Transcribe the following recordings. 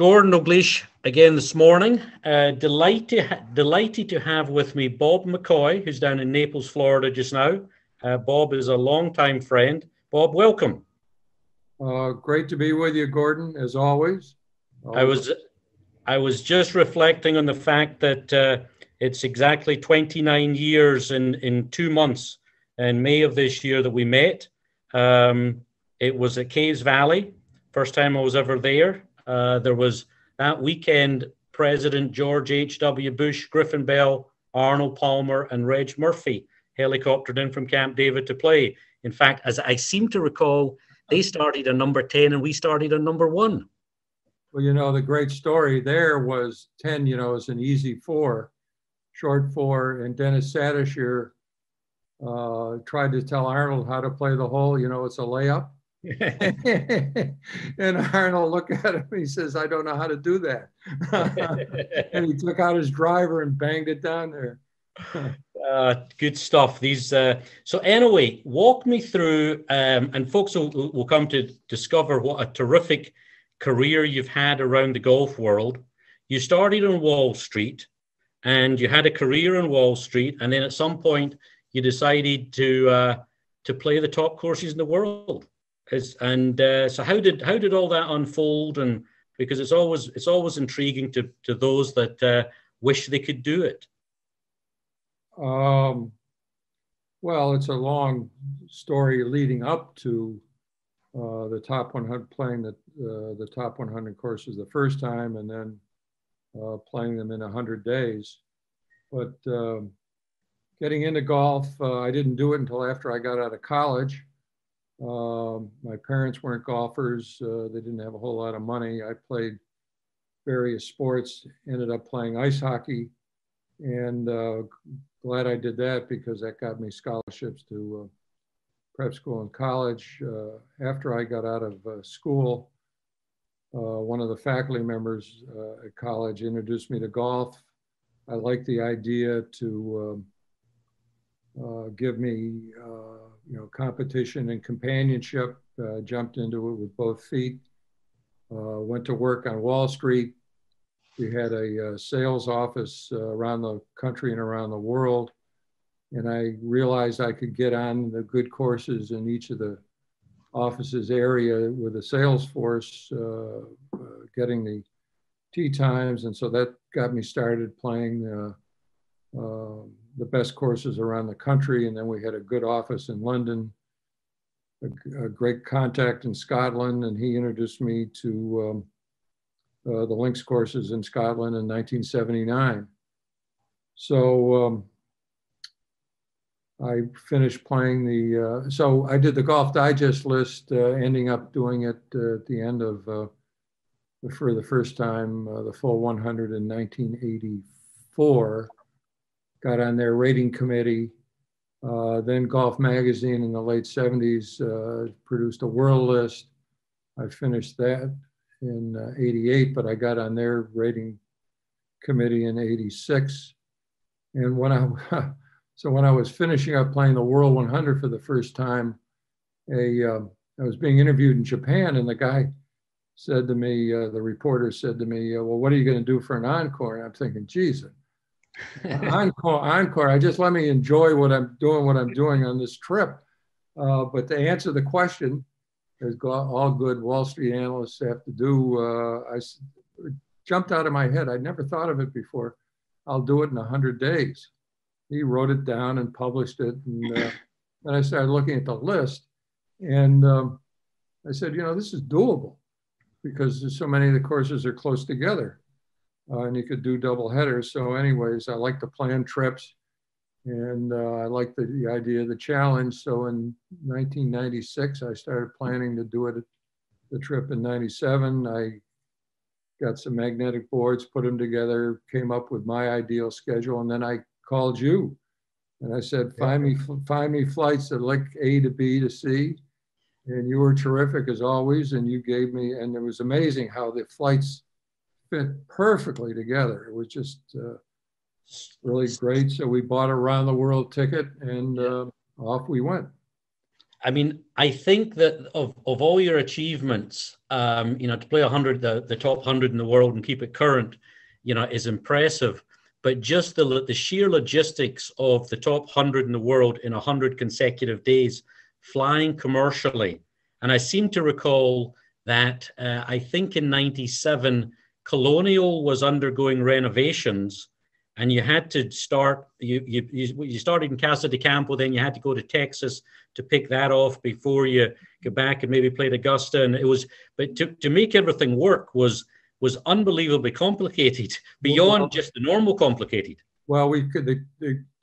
Gordon Dalgleish again this morning. Delighted to have with me Bob McCoy, who's down in Naples, Florida just now. Bob is a longtime friend. Bob, welcome. Great to be with you, Gordon, as always. I was just reflecting on the fact that it's exactly 29 years in 2 months in May of this year that we met. It was at Caves Valley, first time I was ever there. There was that weekend President George H.W. Bush, Griffin Bell, Arnold Palmer, and Reg Murphy helicoptered in from Camp David to play. In fact, as I seem to recall, they started on number 10 and we started on number 1. Well, you know, the great story there was 10, you know, is an easy 4, short 4, and Dennis Sadisher tried to tell Arnold how to play the hole. You know, it's a layup. And Arnold looked at him, he says, I don't know how to do that. And he took out his driver and banged it down there. Good stuff. So anyway, walk me through, and folks will come to discover what a terrific career you've had around the golf world. You started on Wall Street and you had a career on Wall Street, and then at some point you decided to play the top courses in the world. So how did all that unfold? And because it's always intriguing to those that wish they could do it. Well, it's a long story leading up to the top 100, playing the top 100 courses the first time, and then playing them in 100 days. But getting into golf, I didn't do it until after I got out of college. My parents weren't golfers. They didn't have a whole lot of money. I played various sports, ended up playing ice hockey, and glad I did that because that got me scholarships to prep school and college. After I got out of school, one of the faculty members at college introduced me to golf. I liked the idea to give me competition and companionship. Jumped into it with both feet. Went to work on Wall Street. We had a sales office around the country and around the world. And I realized I could get on the good courses in each of the offices area with a sales force, getting the tee times. And so that got me started playing the best courses around the country. And then we had a good office in London, a great contact in Scotland. And he introduced me to the links courses in Scotland in 1979. So I finished playing so I did the Golf Digest list, ending up doing it at the end of, for the first time, the full 100 in 1984. Got on their rating committee. Then Golf Magazine in the late 70s produced a world list. I finished that in 88, but I got on their rating committee in 86. And when I was finishing up playing the World 100 for the first time, I was being interviewed in Japan, and the guy said to me, the reporter said to me, well, what are you going to do for an encore? And I'm thinking, geez, encore, just let me enjoy what I'm doing on this trip. But to answer the question, as all good Wall Street analysts have to do, I jumped out of my head. I'd never thought of it before. I'll do it in 100 days. He wrote it down and published it. And then I started looking at the list, and I said, this is doable because there's so many of the courses are close together, and you could do double headers. So anyways, I like to plan trips, and I like the idea of the challenge. So in 1996, I started planning to do the trip in 97. I got some magnetic boards, put them together, came up with my ideal schedule, and then I called you, and I said, find me flights that like A to B to C, and you were terrific as always, and you gave me, and it was amazing how the flights fit perfectly together. It was just really great. So we bought a round the world ticket, and off we went. I mean, I think that of all your achievements, to play 100, the top 100 in the world and keep it current, is impressive. But just the sheer logistics of the top 100 in the world in 100 consecutive days, flying commercially. And I seem to recall that I think in '97, Colonial was undergoing renovations, and you had to start. You started in Casa de Campo, then you had to go to Texas to pick that off before you go back and maybe played Augusta. And it was, but to make everything work was unbelievably complicated, beyond just the normal complicated. Well, we could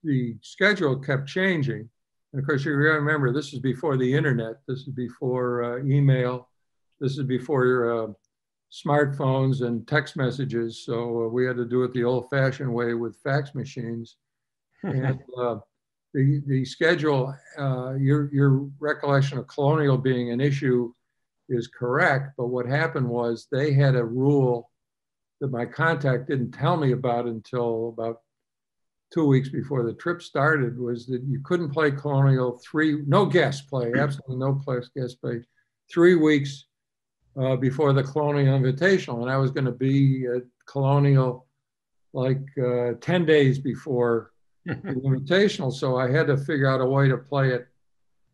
the schedule kept changing, and of course you remember this is before the internet, this is before email, this is before smartphones and text messages. So we had to do it the old-fashioned way with fax machines, and the schedule. Your recollection of Colonial being an issue is correct, but what happened was they had a rule that my contact didn't tell me about until about 2 weeks before the trip started, was that you couldn't play Colonial no guest play, absolutely no guest play, 3 weeks before the Colonial Invitational. And I was going to be at Colonial like 10 days before the Invitational. So I had to figure out a way to play it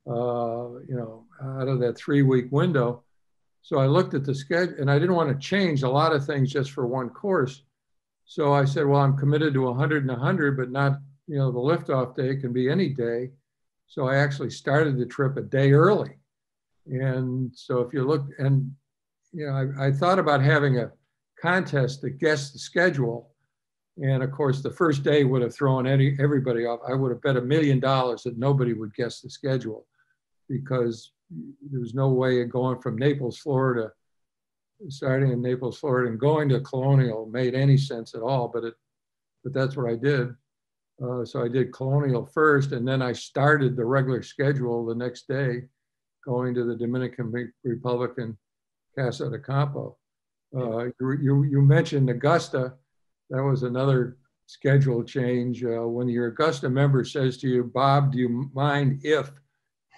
out of that 3 week window. So I looked at the schedule, and I didn't want to change a lot of things just for one course. So I said, well, I'm committed to 100 and 100, but not, the liftoff day can be any day. So I actually started the trip a day early. And so if you look, and, I thought about having a contest that guessed the schedule. And of course, the first day would have thrown everybody off. I would have bet $1 million that nobody would guess the schedule, because there was no way of going from Naples, Florida, starting in Naples, Florida, and going to Colonial made any sense at all. But that's what I did. So I did Colonial first, and then I started the regular schedule the next day, going to the Dominican Republic and Casa de Campo. You mentioned Augusta. That was another schedule change. When your Augusta member says to you, Bob, do you mind if?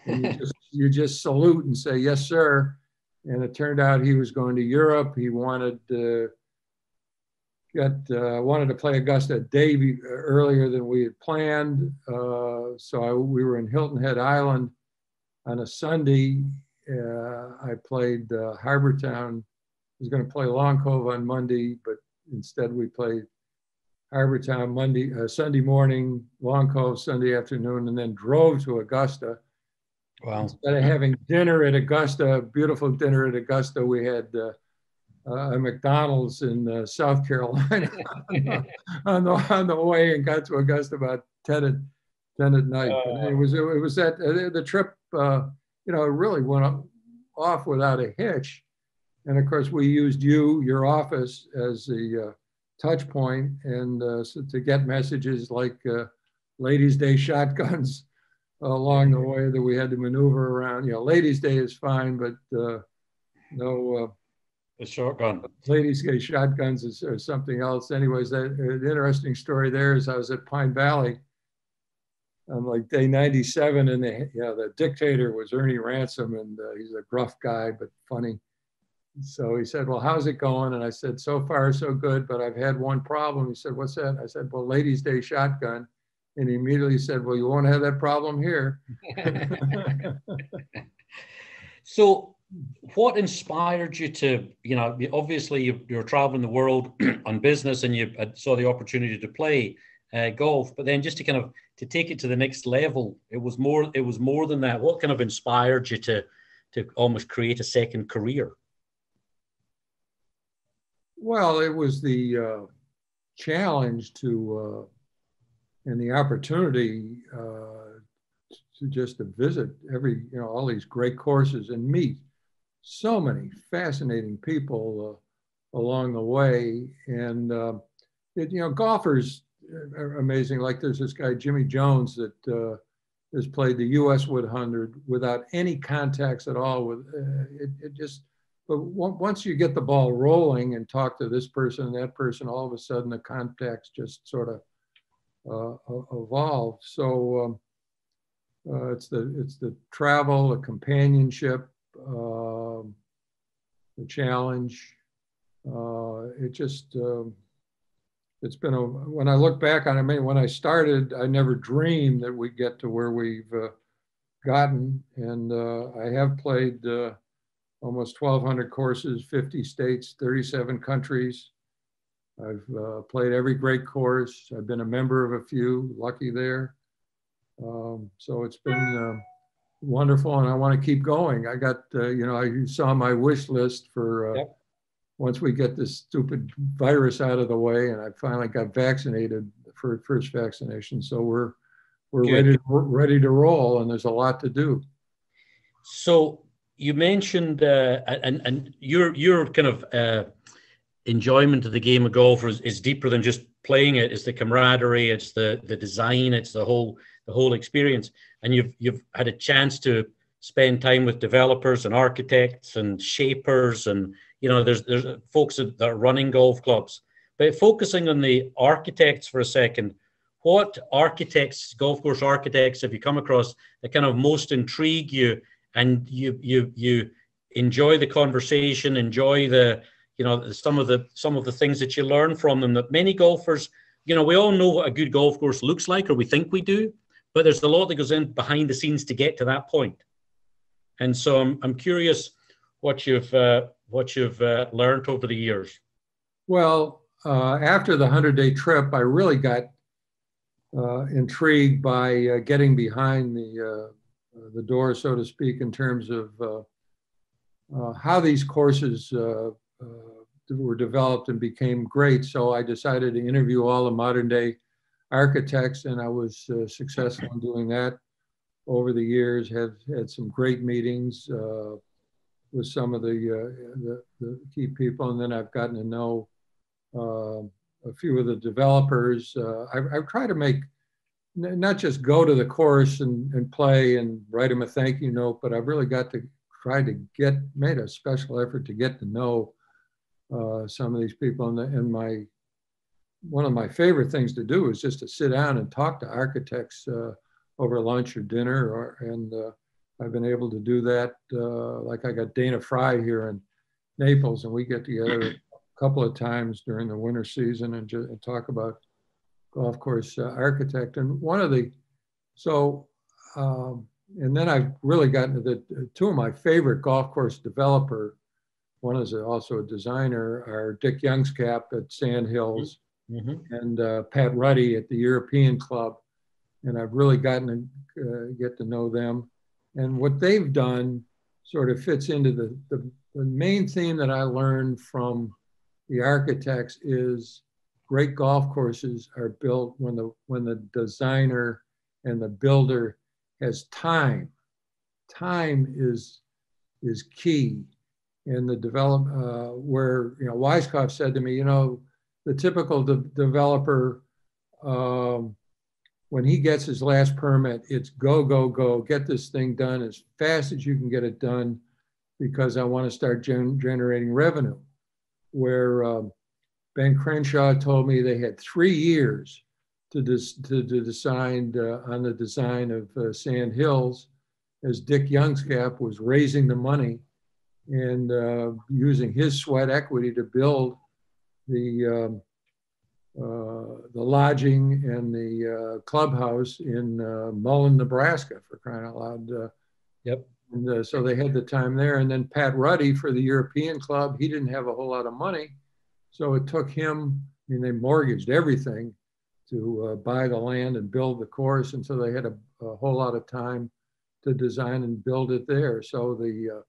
And you just salute and say, yes, sir. And it turned out he was going to Europe. He wanted to play Augusta a day earlier than we had planned. We were in Hilton Head Island on a Sunday. I played Harbour Town. I was going to play Long Cove on Monday, but instead we played Harbour Town Sunday morning, Long Cove Sunday afternoon, and then drove to Augusta. Wow. Instead of having dinner at Augusta, beautiful dinner at Augusta, we had a McDonald's in South Carolina on the way, and got to Augusta about 10 at night. But it was that the trip, it really went off without a hitch. And of course, we used your office, as the touch point, and so to get messages like Ladies' Day shotguns along the way that we had to maneuver around. Ladies' Day is fine, but no. The shotgun. Ladies' Day shotguns or something else. Anyways, the interesting story there is I was at Pine Valley on like day 97, and the dictator was Ernie Ransom, and he's a gruff guy but funny. So he said, well, how's it going? And I said, so far so good, but I've had one problem. He said, what's that? I said, well, Ladies' Day shotgun. And he immediately said, well, you won't have that problem here. So what inspired you to, obviously you're traveling the world on business, and you saw the opportunity to play golf, but then just to take it to the next level, it was more than that. What kind of inspired you to almost create a second career? Well, it was the challenge and the opportunity to visit all these great courses and meet so many fascinating people along the way. And golfers are amazing. Like there's this guy Jimmy Jones that has played the U.S. Wood 100 without any contacts at all. But once you get the ball rolling and talk to this person and that person, all of a sudden the contacts just sort of evolved. So it's the travel, the companionship, the challenge. It's been when I look back on it, I mean, when I started, I never dreamed that we'd get to where we've gotten. And I have played almost 1,200 courses, 50 states, 37 countries. I've played every great course. I've been a member of a few, lucky there. So it's been wonderful, and I want to keep going. I got, you saw my wish list for Yep. once we get this stupid virus out of the way, and I finally got vaccinated for first vaccination. So we're ready to roll, and there's a lot to do. So you mentioned, and your kind of enjoyment of the game of golf is deeper than just playing it. It's the camaraderie, it's the design, it's the whole experience. And you've had a chance to spend time with developers and architects and shapers, and there's folks that are running golf clubs. But focusing on the architects for a second, what architects, golf course architects, have you come across that kind of most intrigue you, and you enjoy the conversation, enjoy the some of the things that you learn from them, that many golfers, we all know what a good golf course looks like, or we think we do, but there's a lot that goes in behind the scenes to get to that point. And so I'm curious what you've learned over the years. Well, after the 100-day trip, I really got intrigued by getting behind the door, so to speak, in terms of how these courses were developed and became great. So I decided to interview all the modern day architects, and I was successful in doing that over the years. Have had some great meetings with some of the key people, and then I've gotten to know a few of the developers. I've tried to make, not just go to the course and play and write them a thank you note, but I've really got to try to made a special effort to get to know some of these people. And one of my favorite things to do is just to sit down and talk to architects over lunch or dinner, and I've been able to do that. Like I got Dana Fry here in Naples, and we get together a couple of times during the winter season and talk about golf course architect. And and then I've really gotten to two of my favorite golf course developer. One is also a designer, are Dick Youngscap at Sand Hills, and Pat Ruddy at the European Club. And I've really gotten to get to know them. And what they've done sort of fits into the main theme that I learned from the architects is great golf courses are built when the designer and the builder has time. Time is key. And the where Weisskopf said to me, the typical developer, when he gets his last permit, it's go, go, go, get this thing done as fast as you can get it done, because I want to start generating revenue. Where Ben Crenshaw told me they had 3 years to decide on the design of Sand Hills, as Dick Youngscap was raising the money and using his sweat equity to build the lodging and the clubhouse in Mullen, Nebraska, for crying out loud. Yep. And so they had the time there. And then Pat Ruddy for the European Club, he didn't have a whole lot of money. So it took him, they mortgaged everything to buy the land and build the course. And so they had a whole lot of time to design and build it there. So the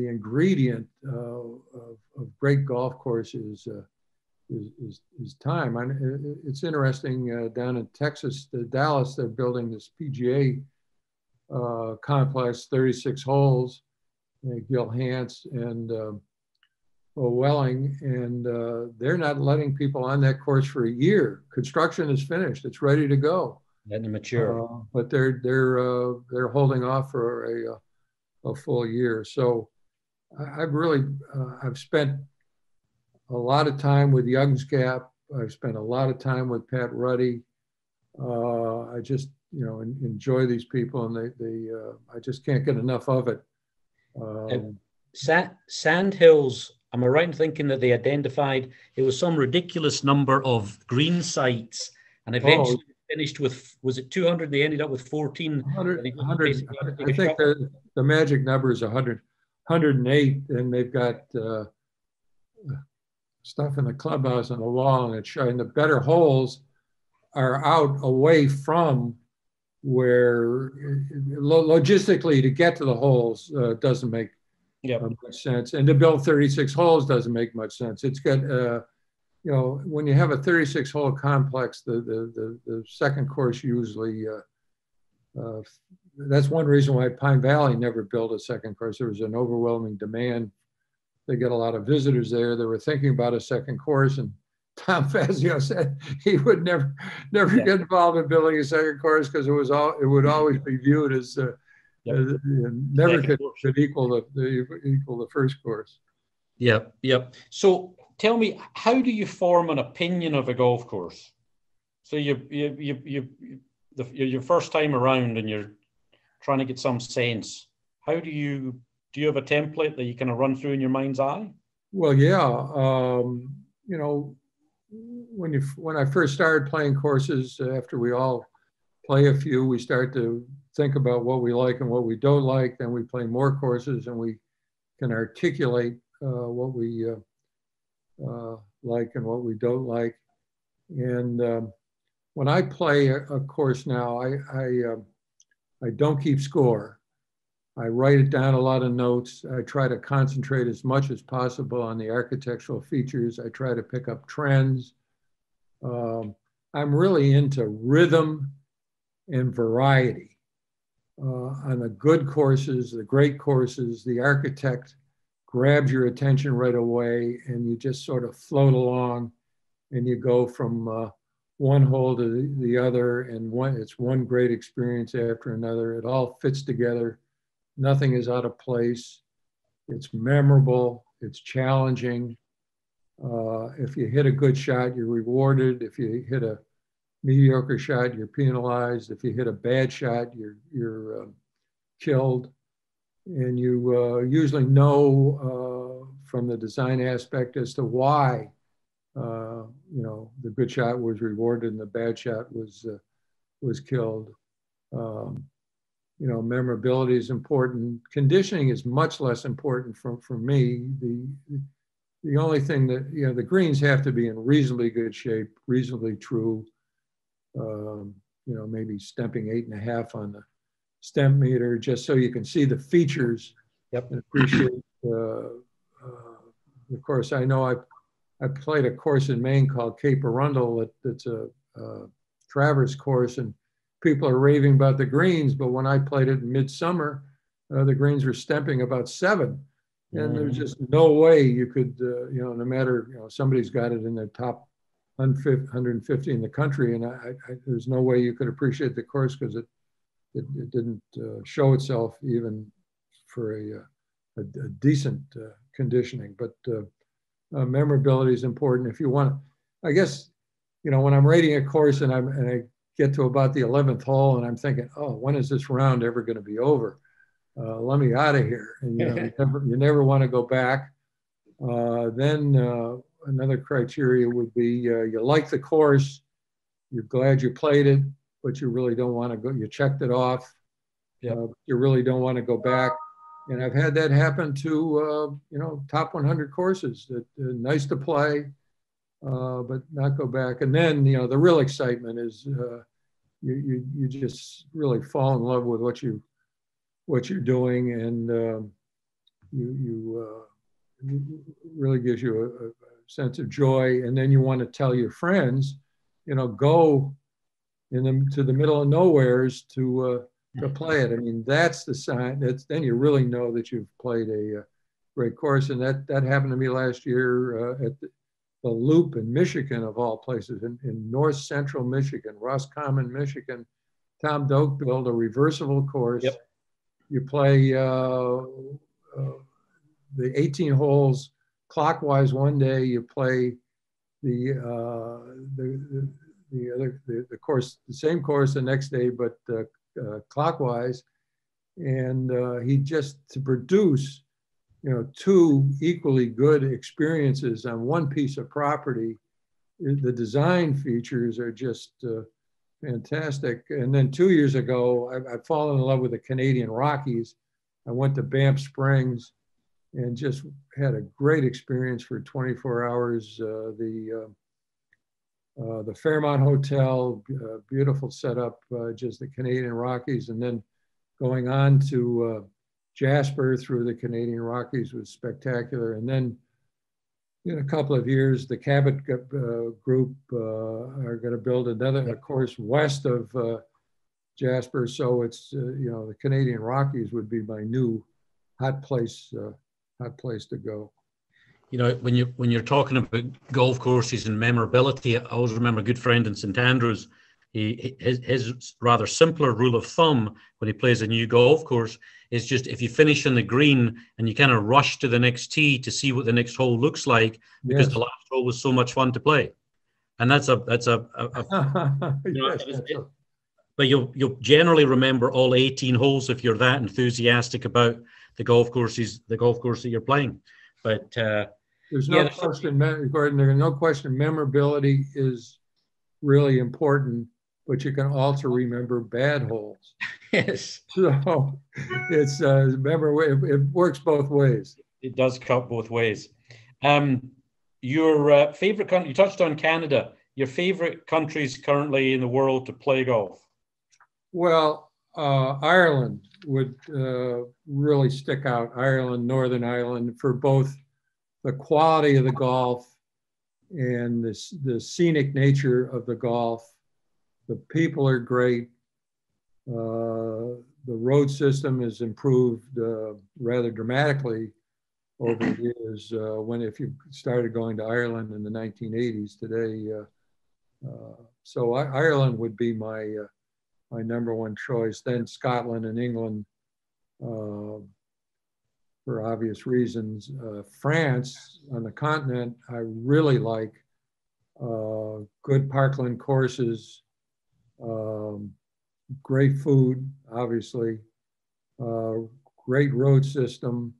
ingredient of great golf courses is time. It's interesting, down in Texas, Dallas, they're building this PGA complex, 36 holes, Gil Hance and Welling, and they're not letting people on that course for a year. Construction is finished; it's ready to go. And mature, but they're holding off for a full year. So I've spent a lot of time with Youngscap. I've spent a lot of time with Pat Ruddy. I just enjoy these people, and I just can't get enough of it. Sand Hills, am I right in thinking that they identified it was some ridiculous number of green sites, and eventually finished with, was it 200? They ended up with 14. 100, I think the magic number is 100, 108, and they've got stuff in the clubhouse on the wall, and it's showing the better holes are out away from where logistically to get to the holes doesn't make much sense, and to build 36 holes doesn't make much sense. It's got when you have a 36 hole complex, the second course usually that's one reason why Pine Valley never built a second course. There was an overwhelming demand. They get a lot of visitors there. They were thinking about a second course, and Tom Fazio said he would never get involved in building a second course because it would always be viewed as never could equal the first course. Yep. So tell me, how do you form an opinion of a golf course? So your first time around and you're trying to get some sense. How do you have a template that you kind of run through in your mind's eye? Well, yeah. When I first started playing courses, after we all play a few, we start to think about what we like and what we don't like. Then we play more courses, and we can articulate what we like and what we don't like. And when I play a course now, I don't keep score. I write it down, a lot of notes. I try to concentrate as much as possible on the architectural features. I try to pick up trends. I'm really into rhythm and variety. On the good courses, the great courses, the architect grabs your attention right away, and you just sort of float along, and you go from one hole to the other, and it's one great experience after another. It all fits together. Nothing is out of place. It's memorable. It's challenging. If you hit a good shot, you're rewarded. If you hit a mediocre shot, you're penalized. If you hit a bad shot, you're killed. And you usually know from the design aspect as to why the good shot was rewarded and the bad shot was killed. Memorability is important. Conditioning is much less important for me. The only thing that, the greens have to be in reasonably good shape, reasonably true. Maybe stemping 8.5 on the stemp meter, just so you can see the features and appreciate the course. I know I played a course in Maine called Cape Arundel. That's a traverse course, and people are raving about the greens, but when I played it in midsummer, the greens were stemping about 7. And there's just no way you could, no matter, somebody's got it in their top 150 in the country, and there's no way you could appreciate the course because it didn't show itself even for a decent conditioning. But memorability is important. If you want, I guess, when I'm rating a course and I get to about the 11th hole and I'm thinking, oh, when is this round ever going to be over? Let me out of here. And you never want to go back. Then another criteria would be you like the course, you're glad you played it, but you really don't want to go. You checked it off. You really don't want to go back. And I've had that happen to top 100 courses. That nice to play, but not go back. And then the real excitement is you just really fall in love with what you're doing, and you really gives you a sense of joy. And then you want to tell your friends, go to the middle of nowheres to play it. I mean, that's the sign. Then you really know that you've played a great course. And that happened to me last year at the Loop in Michigan, of all places, in north central Michigan, Roscommon, Michigan. Tom Doak built a reversible course. You play the 18 holes clockwise one day. You play the the course, the same course the next day, but clockwise. And he just, to produce, two equally good experiences on one piece of property, the design features are just fantastic. And then 2 years ago, I've fallen in love with the Canadian Rockies. I went to Banff Springs and just had a great experience for 24 hours. The Fairmont Hotel, beautiful setup, just the Canadian Rockies. And then going on to Jasper through the Canadian Rockies was spectacular. And then in a couple of years, the Cabot group are going to build another course west of Jasper. So it's, the Canadian Rockies would be my new hot place to go. When you're talking about golf courses and memorability, I always remember a good friend in St Andrews. His rather simpler rule of thumb when he plays a new golf course is just, if you finish on the green and you kind of rush to the next tee to see what the next hole looks like, because the last hole was so much fun to play. And that's but you'll generally remember all 18 holes if you're that enthusiastic about the golf course that you're playing. But there's no question, Gordon, there's no question memorability is really important, but you can also remember bad holes. Yes. So it's it works both ways. It does cut both ways. Your favorite country, you touched on Canada, your favorite countries currently in the world to play golf? Well, Ireland would really stick out. Ireland, Northern Ireland, for both the quality of the golf and the scenic nature of the golf. The people are great. The road system has improved rather dramatically over the years. If you started going to Ireland in the 1980s, today, so Ireland would be my number one choice. Then Scotland and England, for obvious reasons. France on the continent, I really like. Good parkland courses. Great food, obviously, great road system,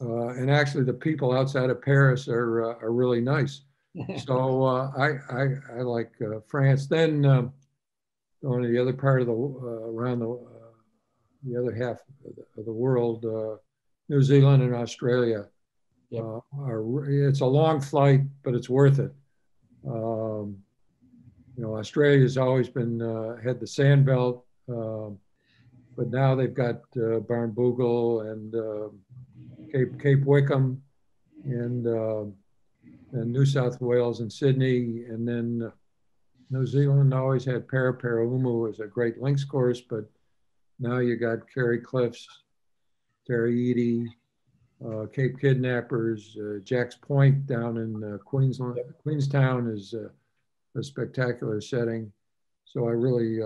and actually the people outside of Paris are really nice. So I like France. Then going to the other part of around the other half of the world, New Zealand and Australia. Yep. It's a long flight, but it's worth it. Australia's always been had the sand belt, but now they've got Barnbougle and Cape Wickham and New South Wales and Sydney, and then New Zealand always had Paraparaumu as a great links course, but now you got Kerry Cliffs, Terry Cape Kidnappers, Jack's Point down in Queensland. Queenstown is a spectacular setting. So I really,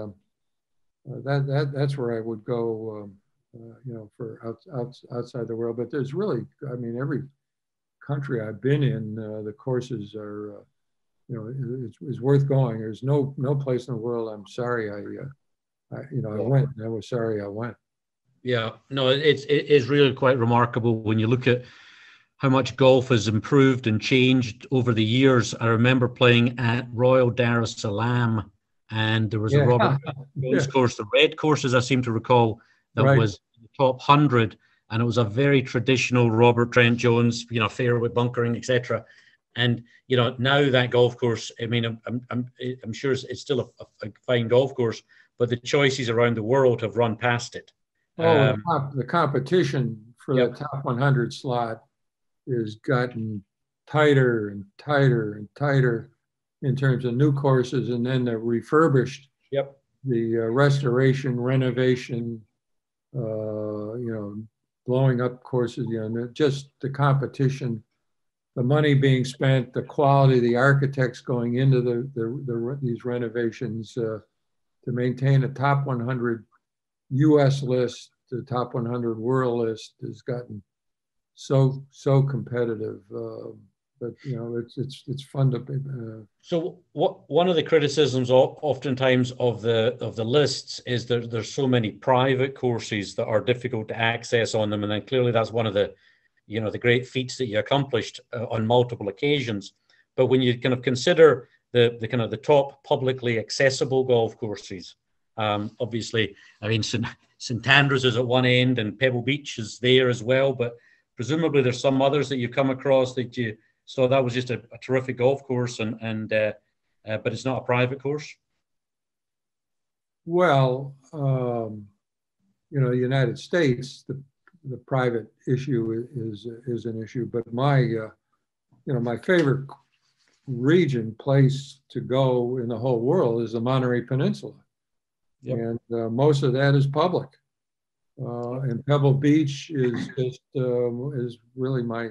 that's where I would go, for outside the world. But there's really, every country I've been in, the courses are, it's worth going. There's no place in the world I'm sorry I went. And I was sorry I went. Yeah, no, it is really quite remarkable when you look at how much golf has improved and changed over the years. I remember playing at Royal Dar es Salaam, and there was a Robert Jones course, the red course, as I seem to recall, that was the top 100, and it was a very traditional Robert Trent Jones, fairway bunkering, etc. And now that golf course, I'm sure it's still a fine golf course, but the choices around the world have run past it. The competition for the top 100 slot has gotten tighter and tighter and tighter in terms of new courses, and then the refurbished, the restoration, renovation, blowing up courses, just the competition, the money being spent, the quality, the architects going into these renovations to maintain a top 100 U.S. list, the top 100 world list has gotten so competitive. but you know, it's fun to. So one of the criticisms oftentimes of the lists is there's so many private courses that are difficult to access on them, and then clearly that's one of the the great feats that you accomplished on multiple occasions. But when you kind of consider the kind of the top publicly accessible golf courses, obviously, I mean, St Andrews is at one end and Pebble Beach is there as well, but presumably there's some others that you've come across that you saw that was just a terrific golf course, but it's not a private course. Well, United States, the private issue is an issue, but my favorite place to go in the whole world is the Monterey Peninsula. Yep. And most of that is public. And Pebble Beach is really my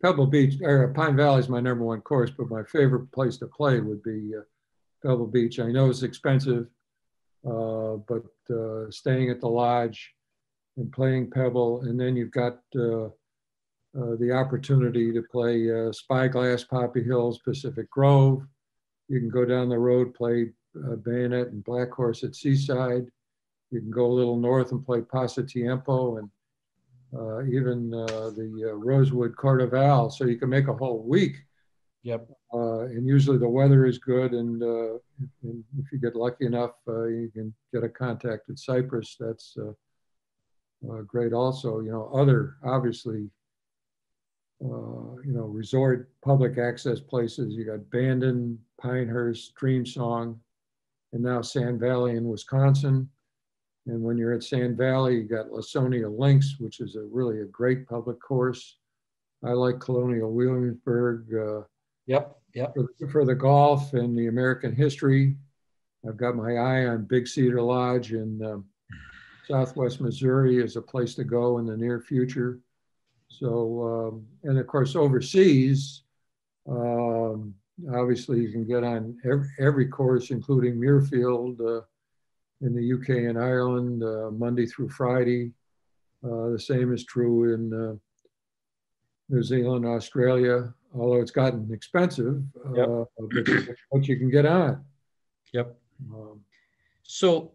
Pebble Beach, or Pine Valley is my number one course, but my favorite place to play would be Pebble Beach. I know it's expensive, but staying at the lodge and playing Pebble, and then you've got the opportunity to play Spyglass, Poppy Hills, Pacific Grove. You can go down the road, play Bayonet and Black Horse at Seaside. You can go a little north and play Pasatiempo and even the Rosewood CordeValle. So you can make a whole week. Yep. And usually the weather is good, and if you get lucky enough, you can get a contact at Cyprus. That's great also. Other, obviously, resort public access places. You got Bandon, Pinehurst, Dreamsong, and now Sand Valley in Wisconsin. And when you're at Sand Valley, you got Lasonia Links, which is really a great public course. I like Colonial Williamsburg. Yep. For the golf and the American history. I've got my eye on Big Cedar Lodge in Southwest Missouri as a place to go in the near future. So, and of course, overseas, obviously you can get on every course, including Muirfield in the UK and Ireland, Monday through Friday. The same is true in New Zealand, Australia, although it's gotten expensive, yep. But you can get on. Yep. So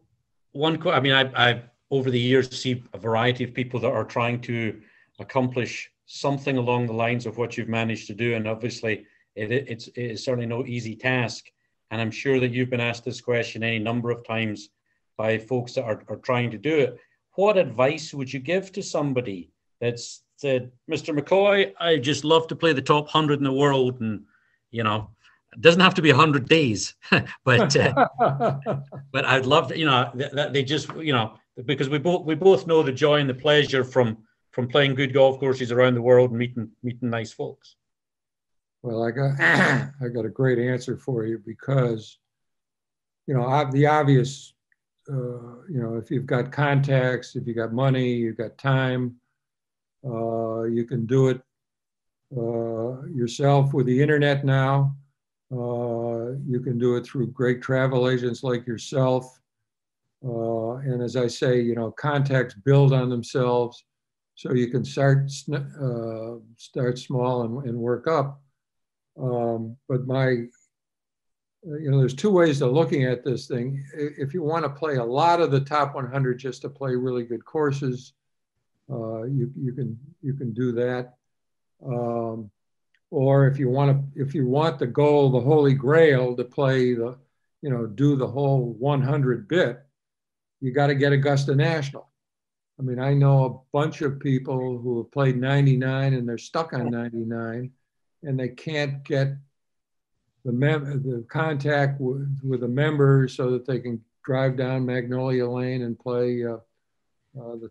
I over the years see a variety of people that are trying to accomplish something along the lines of what you've managed to do. And obviously it is certainly no easy task. And I'm sure that you've been asked this question any number of times by folks that are trying to do it. What advice would you give to somebody that's said, Mr. McCoy, I just love to play the top 100 in the world, and it doesn't have to be 100 days, but I'd love to, that they just, because we both know the joy and the pleasure from playing good golf courses around the world and meeting nice folks. Well, I got a great answer for you, because the obvious. If you've got contacts, if you got money, you've got time, you can do it yourself with the internet now. You can do it through great travel agents like yourself. And as I say, contacts build on themselves, so you can start small and work up. But there's two ways of looking at this thing. If you want to play a lot of the top 100 just to play really good courses, you can do that. Or if you want the goal, the holy grail, to play do the whole 100 bit, you got to get Augusta National. I mean, I know a bunch of people who have played 99 and they're stuck on 99, and they can't get the contact with a member so that they can drive down Magnolia Lane and play the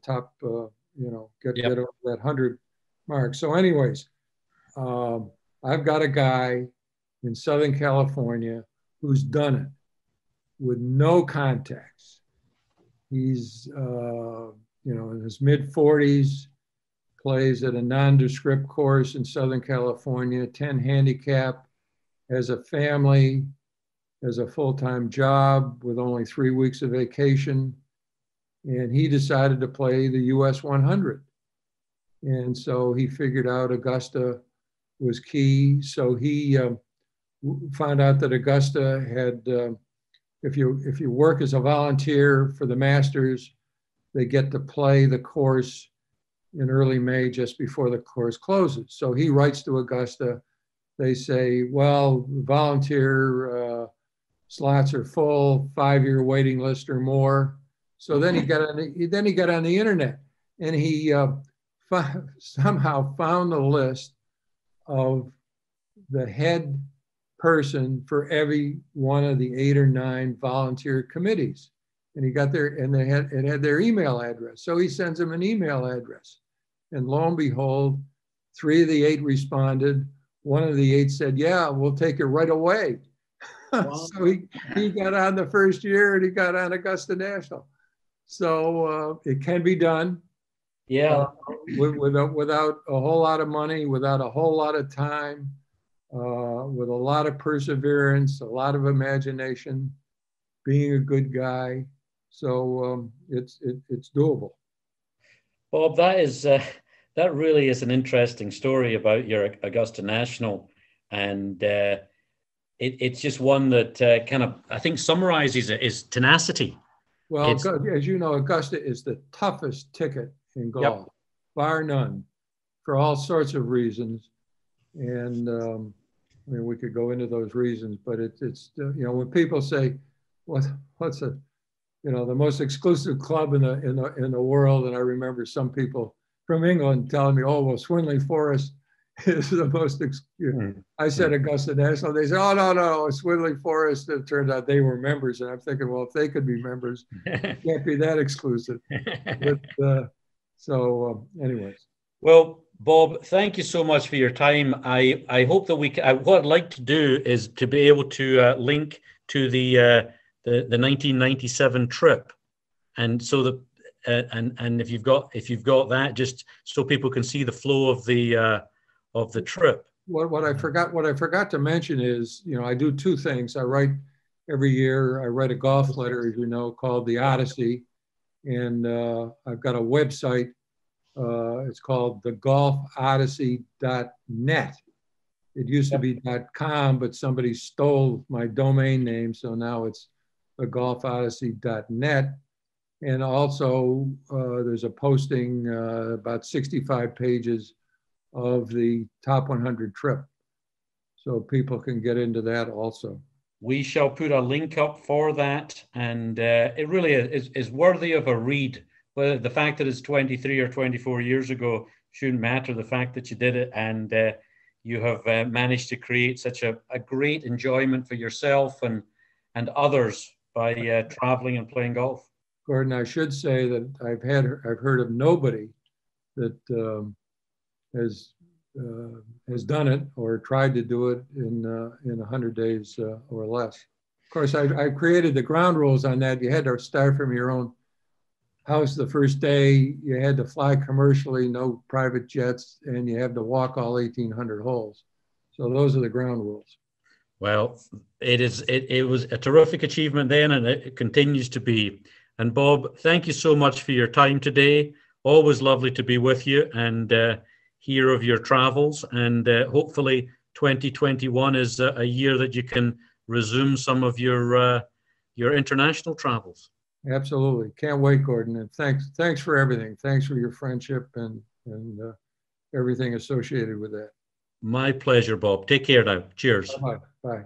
top, get over that 100 mark. So anyways, I've got a guy in Southern California who's done it with no contacts. He's, in his mid 40s, plays at a nondescript course in Southern California, 10 handicap, has a family, has a full-time job with only 3 weeks of vacation, and he decided to play the US 100. And so he figured out Augusta was key. So he found out that Augusta had, if you work as a volunteer for the Masters, they get to play the course in early May, just before the course closes. So he writes to Augusta. They say, well, volunteer slots are full, 5-year waiting list or more. So then he got on the internet, and he somehow found the list of the head person for every one of the 8 or 9 volunteer committees. And he got there, and it had their email address. So he sends them an email address. And lo and behold, 3 of the 8 responded. 1 of the 8 said, yeah, we'll take it right away. Wow. So he got on the first year, and he got on Augusta National. So it can be done. Yeah. Without a whole lot of money, without a whole lot of time, with a lot of perseverance, a lot of imagination, being a good guy. So it's doable. Bob, that really is an interesting story about your Augusta National, and it's just one that kind of, I think, summarizes it, is tenacity. Well, as you know, Augusta is the toughest ticket in golf, yep, bar none, for all sorts of reasons. And I mean, we could go into those reasons, but it's you know, when people say, what's the most exclusive club in the world, and I remember some people from England telling me, oh, well, Swinley Forest is the most I said Augusta National. They said, oh, no, Swinley Forest. It turned out they were members, and I'm thinking, well, if they could be members, it can't be that exclusive. But, anyways. Well, Bob, thank you so much for your time. I hope that what I'd like to do is to be able to link to the 1997 trip, and so that and if you've got that, just so people can see the flow of the trip. What I forgot to mention is, you know, I do 2 things. I write every year. I write a golf letter, as you know, called The Odyssey, and I've got a website. It's called thegolfodyssey.net. It used to be .com, but somebody stole my domain name, so now it's thegolfodyssey.net. And also, there's a posting, about 65 pages of the top 100 trip. So people can get into that also. We shall put a link up for that. And it really is worthy of a read. Well, the fact that it's 23 or 24 years ago shouldn't matter. The fact that you did it, and you have managed to create such a great enjoyment for yourself and others by traveling and playing golf. Gordon, I should say that I've heard of nobody that has done it or tried to do it in 100 days or less. Of course, I created the ground rules on that. You had to start from your own house the first day. You had to fly commercially, no private jets, and you have to walk all 1,800 holes. So those are the ground rules. Well, it was a terrific achievement then, and it continues to be. And Bob, thank you so much for your time today. Always lovely to be with you and hear of your travels. And hopefully 2021 is a year that you can resume some of your international travels. Absolutely. Can't wait, Gordon. And thanks for everything. Thanks for your friendship and everything associated with that. My pleasure, Bob. Take care now. Cheers. Bye. Bye.